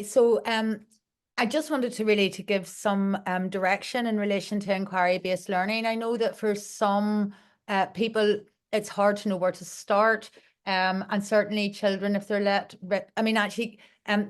So I just wanted to really to give some direction in relation to inquiry-based learning. I know that for some people, it's hard to know where to start. And certainly children, if they're I mean, actually,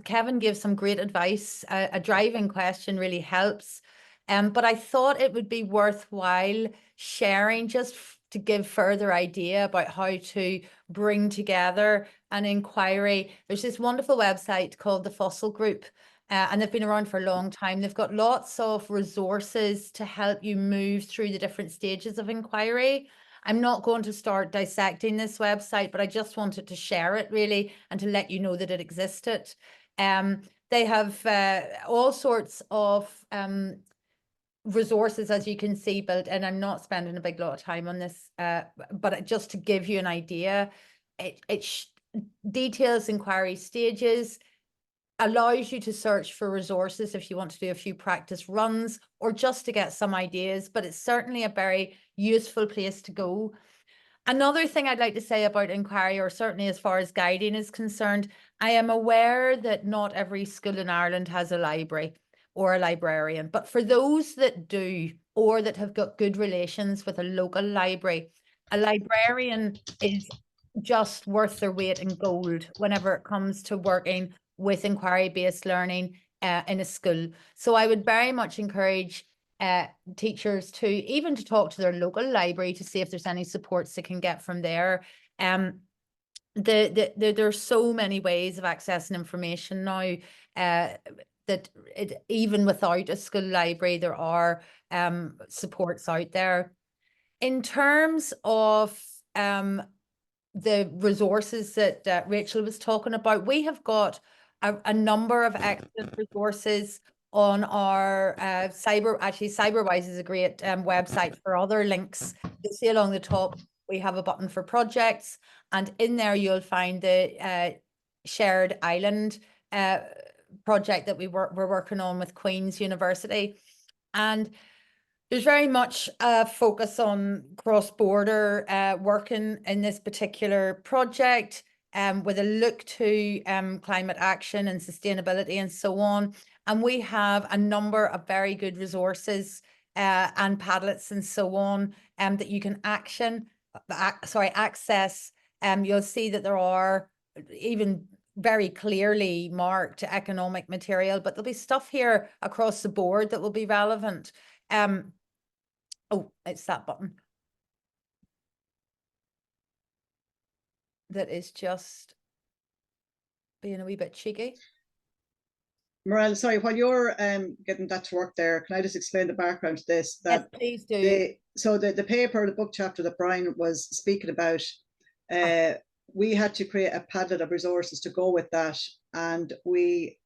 Kevin gives some great advice. A driving question really helps. But I thought it would be worthwhile sharing just to give further idea about how to bring together an inquiry. There's this wonderful website called the Fossil Group, and they've been around for a long time. They've got lots of resources to help you move through the different stages of inquiry. I'm not going to start dissecting this website, but I just wanted to share it really and to let you know that it existed. They have all sorts of resources, as you can see, built, and I'm not spending a big lot of time on this, but just to give you an idea, it details inquiry stages, allows you to search for resources if you want to do a few practice runs or just to get some ideas, but it's certainly a very useful place to go. Another thing I'd like to say about inquiry, or certainly as far as guiding is concerned, I am aware that not every school in Ireland has a library or a librarian, but for those that do, or that have got good relations with a local library, a librarian is just worth their weight in gold whenever it comes to working with inquiry-based learning in a school. So I would very much encourage teachers to even to talk to their local library to see if there's any supports they can get from there. There's so many ways of accessing information now that even without a school library, there are supports out there. In terms of the resources that Rachel was talking about, we have got a number of excellent resources on our Cyberwise is a great website for other links. You'll see along the top, we have a button for projects, and in there you'll find the Shared Island project that we're working on with Queen's University. And there's very much a focus on cross-border working in this particular project, with a look to climate action and sustainability and so on. And we have a number of very good resources and Padlets and so on that you can access. You'll see that there are even very clearly marked economic material, but there'll be stuff here across the board that will be relevant. Oh, it's that button. That is just being a wee bit cheeky. Marelle, sorry, while you're getting that to work there, can I just explain the background to this? Yes, please do. So the paper, the book chapter that Brian was speaking about, we had to create a Padlet of resources to go with that. And we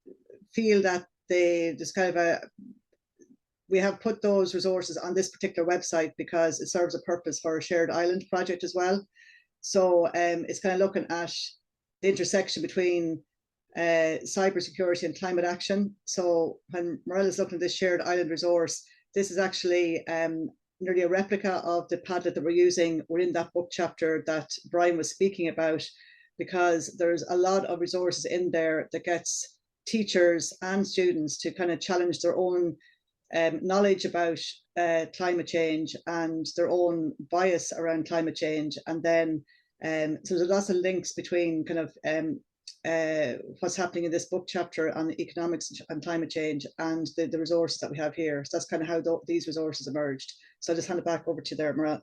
feel that there's kind of we have put those resources on this particular website because it serves a purpose for a Shared Island project as well. So it's kind of looking at the intersection between cybersecurity and climate action. So when Marelle is looking at this Shared Island resource, this is actually nearly a replica of the Padlet that we're using within that book chapter that Brian was speaking about, because there's a lot of resources in there that gets teachers and students to kind of challenge their own knowledge about climate change and their own bias around climate change. And then so there's lots of links between kind of what's happening in this book chapter on economics and climate change and the resources that we have here. So that's kind of how these resources emerged. So I'll just hand it back over to you there, Marelle.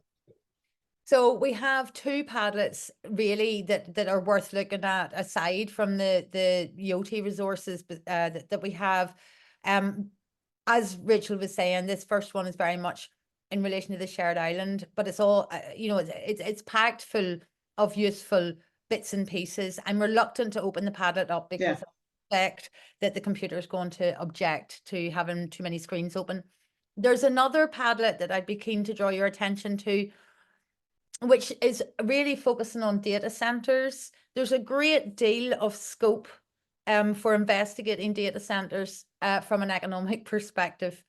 So we have two Padlets really that are worth looking at aside from the YEOTY resources that we have. As Rachel was saying, this first one is very much in relation to the Shared Island, but it's all it's packed full of useful bits and pieces. I'm reluctant to open the Padlet up because I expect that the computer is going to object to having too many screens open. There's another Padlet that I'd be keen to draw your attention to, which is really focusing on data centers. There's a great deal of scope for investigating data centers from an economic perspective.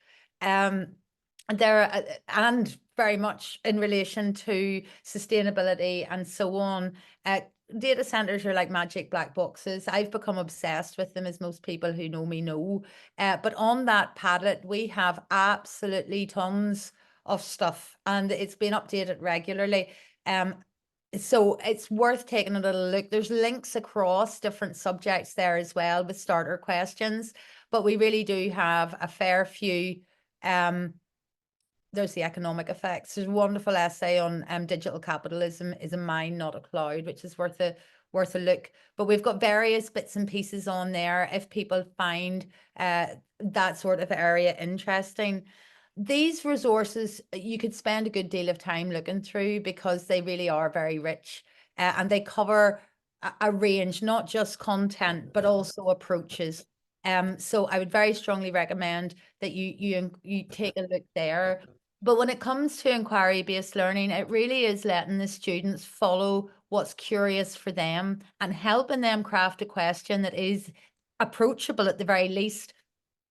and very much in relation to sustainability and so on. Data centers are like magic black boxes. I've become obsessed with them, as most people who know me know. But on that Padlet, we have absolutely tons of stuff, and it's been updated regularly. So it's worth taking a little look. There's links across different subjects there as well with starter questions, but we really do have a fair few. There's the economic effects. There's a wonderful essay on digital capitalism is a mine, not a cloud, which is worth a look. But we've got various bits and pieces on there if people find that sort of area interesting. These resources you could spend a good deal of time looking through because they really are very rich, and they cover a range, not just content, but also approaches. So I would very strongly recommend that you take a look there. But when it comes to inquiry-based learning, it really is letting the students follow what's curious for them and helping them craft a question that is approachable at the very least,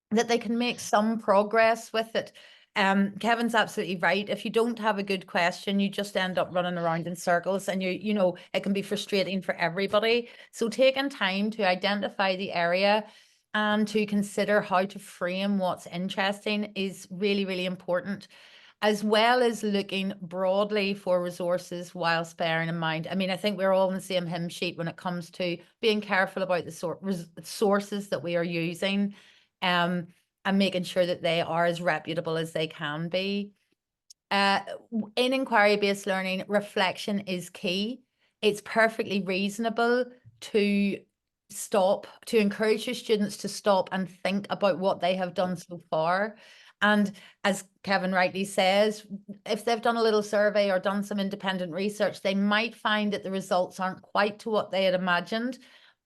that they can make some progress with it. Kevin's absolutely right. If you don't have a good question, you just end up running around in circles, and you know, it can be frustrating for everybody. So taking time to identify the area and to consider how to frame what's interesting is really, really important, as well as looking broadly for resources whilst bearing in mind. I mean, I think we're all on the same hymn sheet when it comes to being careful about the sources that we are using, and making sure that they are as reputable as they can be. In inquiry-based learning, reflection is key. It's perfectly reasonable to encourage your students to stop and think about what they have done so far. And as Kevin rightly says, if they've done a little survey or done some independent research, they might find that the results aren't quite to what they had imagined.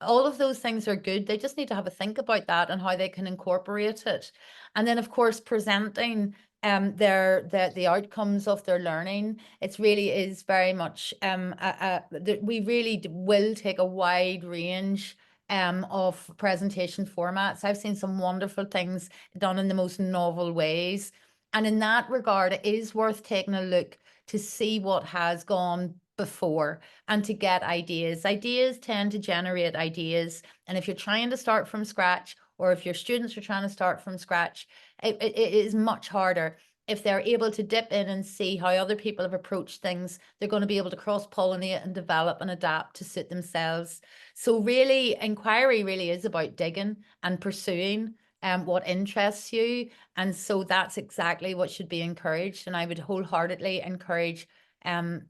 All of those things are good. They just need to have a think about that and how they can incorporate it. And then, of course, presenting the outcomes of their learning. It really is very much we really will take a wide range of presentation formats. I've seen some wonderful things done in the most novel ways. And in that regard, it is worth taking a look to see what has gone before and to get ideas. Ideas tend to generate ideas. And if you're trying to start from scratch, or if your students are trying to start from scratch, it is much harder. If they're able to dip in and see how other people have approached things, they're going to be able to cross-pollinate and develop and adapt to suit themselves. So really, inquiry really is about digging and pursuing what interests you. And so that's exactly what should be encouraged. And I would wholeheartedly encourage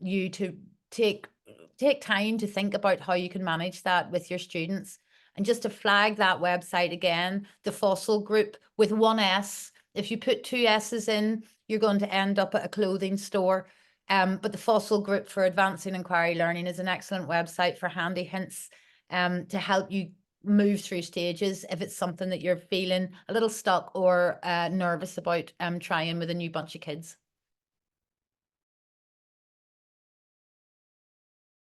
you to take time to think about how you can manage that with your students. And just to flag that website again, the Fossil Group with one S. If you put two S's in, you're going to end up at a clothing store. But the Fossil Group for Advancing Inquiry Learning is an excellent website for handy hints to help you move through stages if it's something that you're feeling a little stuck or nervous about trying with a new bunch of kids.